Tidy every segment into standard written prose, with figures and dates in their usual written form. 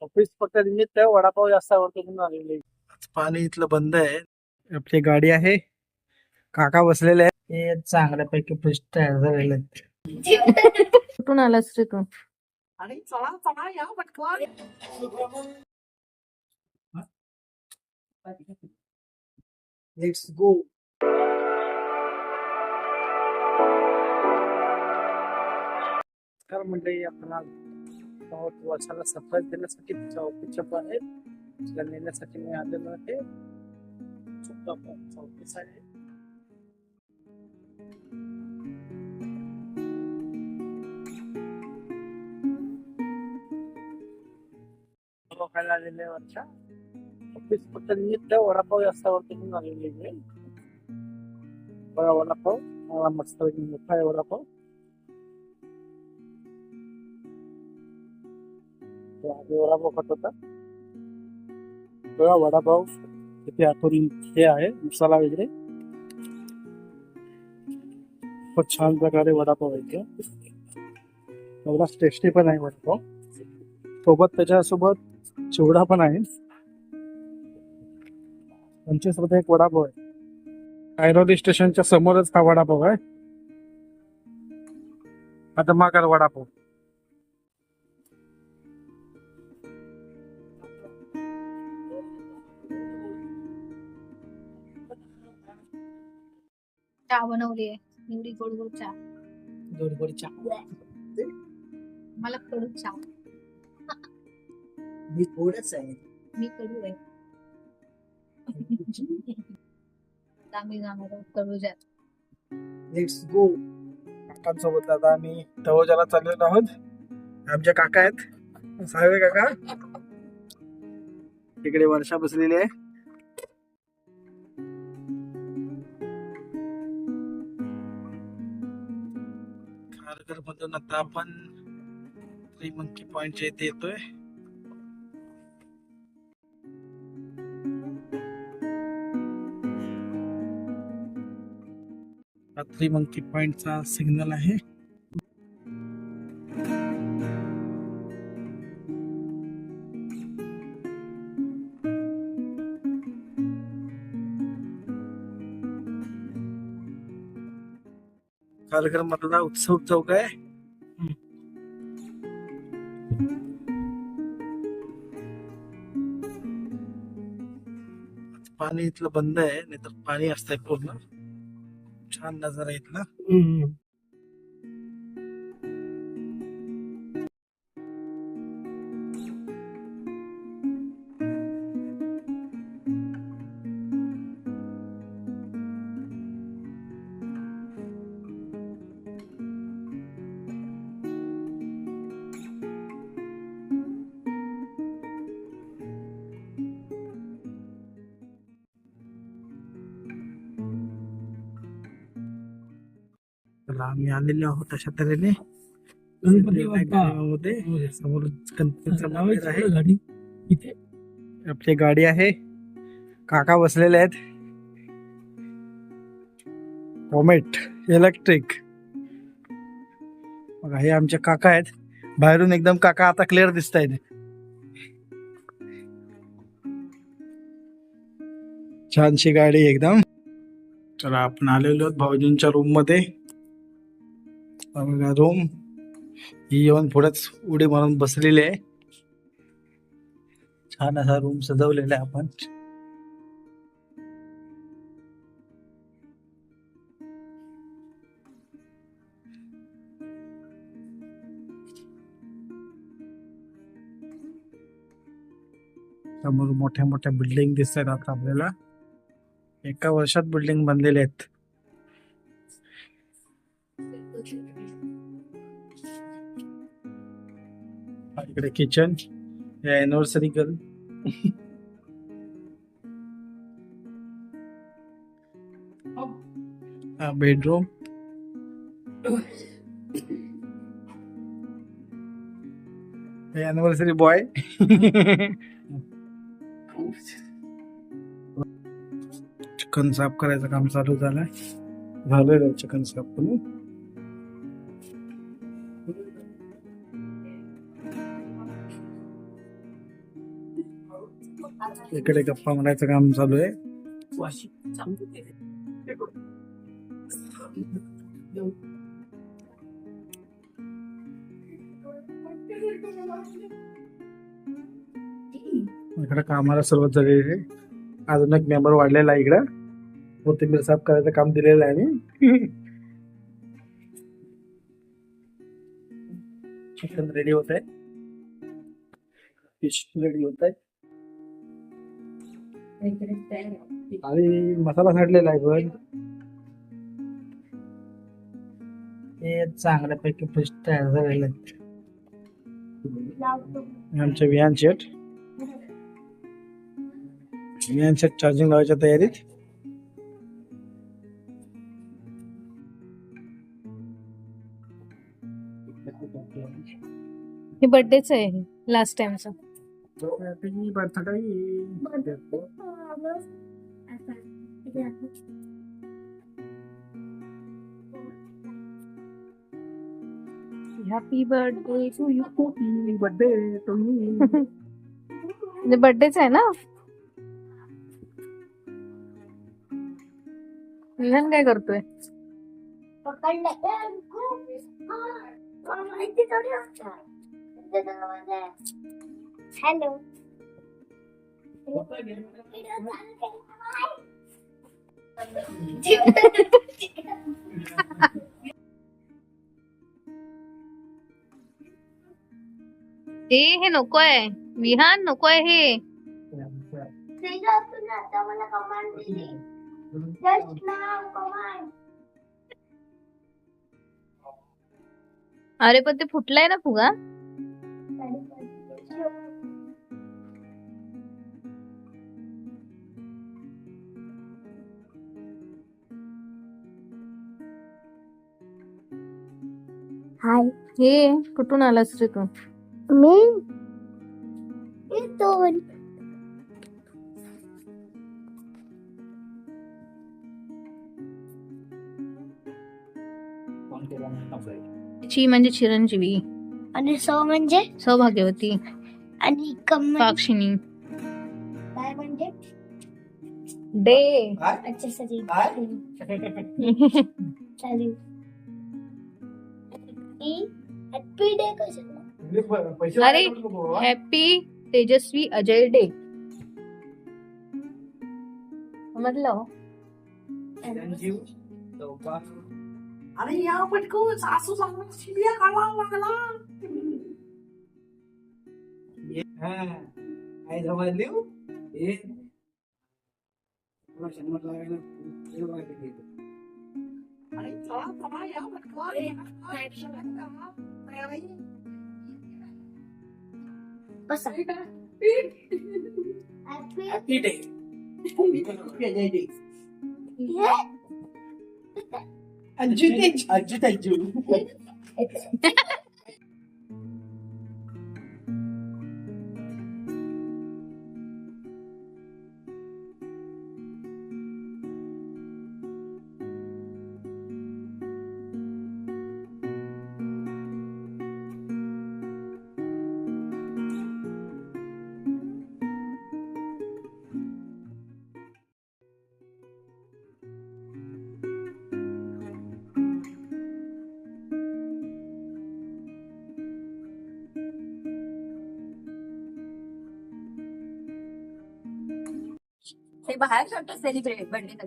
Office फक्त निमित्त वडापाव जास्त आवडतो म्हणून आलेले. पाणी इथलं बंद आहे. आपली गाडी आहे, काका बसलेले आहेत. हे चांगल्यापैकी फ्रेश तयार झालेले आहेत. कुठून आलास रे तू? आणि चला चला या पटकन. Let's go. तर मंडळी आपण वर्षाला सरप्राईज देण्यासाठी तिच्या ऑफिसच्या पण आहेत, तिला नेण्यासाठी मी आलेलो आहे. ऑफिस आहे. खायला आलेले वर्षा ऑफिस फक्त निमित्त वडापाव जास्त आवडतो म्हणून आलेले. बघा वडापाव मला मस्त मोठा आहे वडापाव. वडापाव खात होता. बघा वडापाव तिथे आतून हे आहे मसाला वगैरे, खूप छान प्रकारे वडापाव आहे. एवढा टेस्टी पण आहे वडापाव. सोबत त्याच्यासोबत चिवडा पण आहे. 25 रुपये एक वडापाव आहे. ऐरोली स्टेशनच्या समोरच हा वडापाव आहे. आता मागार वडापाव. चहा बनवली आहे, एवढी गोड गोड चहा. गोड गोड चहा. मला कडू चहा. मी थोडंच आहे. मी कडू आहे. आम्ही जाणार आहोत तळोज्यात. Let's go. काकांसोबत आता आम्ही तळोजाला चाललेलो आहोत. आमचे काका आहेत, सावे काका. तिकडे वर्षा बसलेली आहे. खारघर मधून आता आपण त्रिमंकी पॉइंटच्या इथे येतोय. हा त्रिमंकी पॉइंटचा सिग्नल आहे. खारघर मधला उत्सव चौक आहे. पाणी इथलं बंद आहे, नाहीतर पाणी असतंय पूर्ण. छान नजारा इथला. आम्ही आलेलो आहोत अशा तऱ्हेने मध्ये. समोर गणपतीचं मंदिर आहे. गाडी इथे आपली गाडी आहे, काका बसलेले आहेत. Comet electric. बघा हे आमचे काका आहेत. बाहेरून एकदम काका आता क्लिअर दिसत आहेत. छानशी गाडी एकदम. चला आपण आलेलो आहोत भाऊजींच्या रूम मध्ये. बघा रूम ही येऊन पुढेच उडी मारून बसलेली आहे. छान असा रूम सजवलेला आहे आपण. समोर मोठ्या मोठ्या बिल्डिंग दिसत आहेत. आता आपल्याला एका वर्षात बिल्डिंग बनलेले आहेत. इकडे kitchen, anniversary girl. Bedroom. Anniversary boy. Chicken साफ करायचं काम चालू झालंय. झालेलं आहे चिकन साफ करून. इकडे गप्पा मारायचं काम चालू आहे. इकडे कामाला सुरुवात झालेली आहे. अजून एक मेंबर वाढलेला आहे. इकडं कोथिंबीर साफ करायचं काम दिलेलं आहे मी. चिकन रेडी होत आहे. फिश रेडी होत आहे आणि मसाला साठलेला आहे. पण हे चांगल्यापैकी फिश तयार झालेले आहेत. आमचे विहान शेट चार्जिंग लावायच्या तयारीत. हे बर्थडेच आहे लास्ट टाइमचा. Happy birthday to you. Birthday to you. म्हणजे बर्थडेच आहे ना. विहान काय करतोय? हॅलो. हे नकोय विहान, नकोय हे. मला कमांड दिली. Just now, command. अरे पण ते फुटलंय ना फुगा. हाय. हे कुठून आलास रे तू? मी इथून. ची म्हणजे चिरंजीवी आणि सौ म्हणजे सौभाग्यवती आणि कम साक्षिणी. काय म्हणजे डे. अच्छा सरी चालेल. हॅपी डे कसं. अरे हॅपी तेजस्वी अजय डे म्हटलं. अरे या पटकन सासू सांगून शिव्या खावा लागला. काय समजली? Happy day. अंजू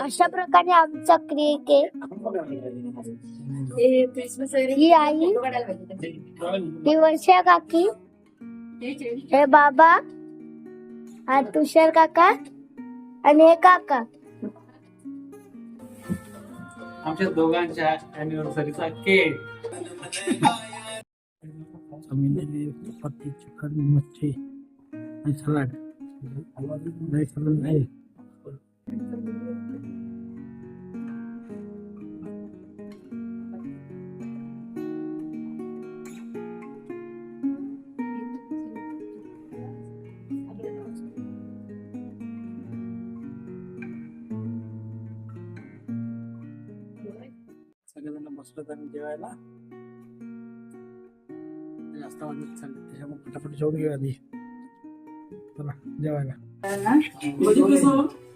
अशा प्रकारे आमचा केक आहे. ही आई, ही वर्षा काकी, हे बाबा, हा तुषार काका आणि हे काका. आमच्या दोघांच्या अॅनिव्हर्सरीचा केक. चपाती, चिकन, मच्छी आणि सलाड. नाही. सगळेजण बसलो तर जेवायला. जास्त वाजत चालले त्याच्यामुळे फटाफट जेवून घेऊ आधी. चला जेवायला.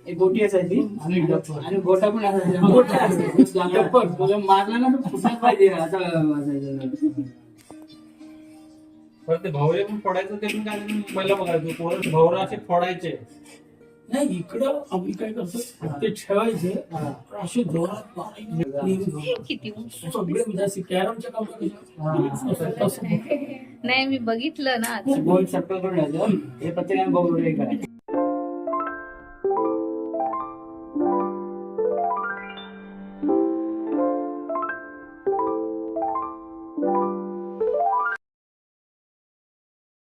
एक गोटी असायची आणि गोटा पण असायचा. मारला ना तर फुटायला पाहिजे असं वाजायचं. ते भावरे पण फोडायचं ते पण काय मुंबईला बघायचो पोरं भावरा असे फोडायचे. नाही इकडं आम्ही काय करतो ते ठेवायचे असे जोरात मारायचे. किती सगळे म्हणजे असे कॅरमच्या काउंटर नाही मी बघितलं ना गोल सर्कल करून हे प्रत्येकाने बघून करायचं.